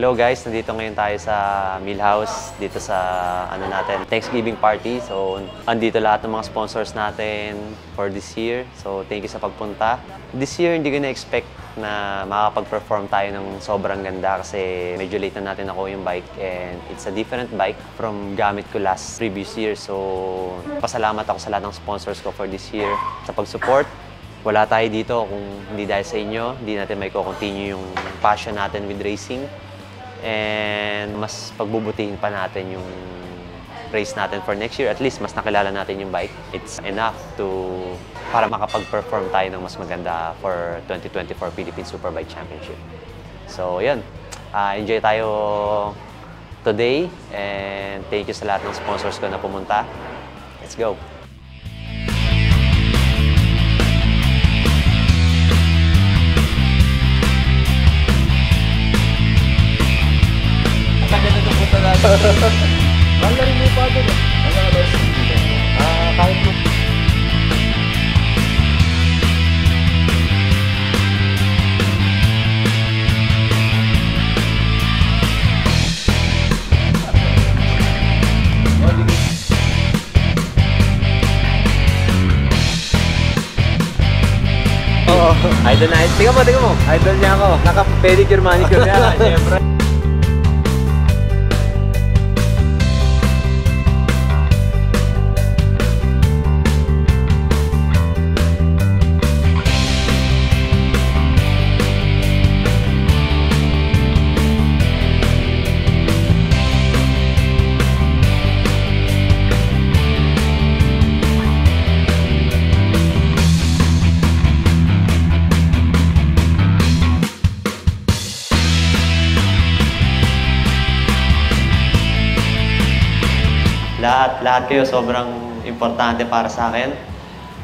Hello guys, nandito ngayon tayo sa Millhouse dito sa Thanksgiving party. So andito lahat ng mga sponsors natin for this year. So thank you sa pagpunta. This year hindi ko na-expect na makakapag-perform tayo ng sobrang ganda kasi medyo late na natin ako yung bike and it's a different bike from gamit ko previous year. So pasalamat ako sa lahat ng sponsors ko for this year sa pag-support. Wala tayo dito kung hindi dahil sa inyo, hindi natin may continue yung passion natin with racing. And mas pagbubutihin pa natin yung race natin for next year. At least mas nakilala natin yung bike. It's enough para makapag-perform tayo ng mas maganda for 2024 Philippine Superbike Championship. So yun, enjoy tayo today and thank you sa lahat ng sponsors ko na pumunta. Let's go! Mahal na rin mo pa doon eh. Kahit mo. Idol na, tingnan mo. Idol niya ako. Naka-pedicure manicure niya. Siyempre. Lahat kayo sobrang importante para sa akin.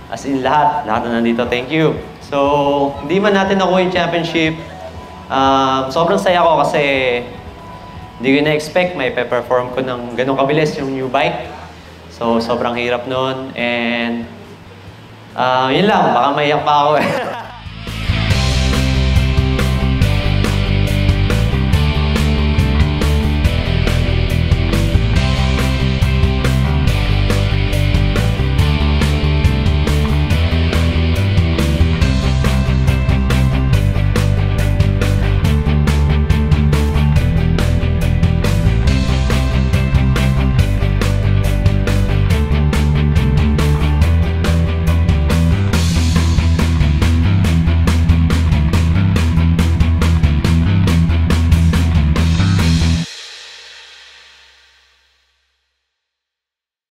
As in lahat na nandito, thank you. So, hindi man natin nakuha yung championship. Sobrang saya ko kasi hindi ko na-expect may pe-perform ko ng ganong kabilis yung new bike. So, sobrang hirap nun. And yun lang, baka maiyak pa ako eh.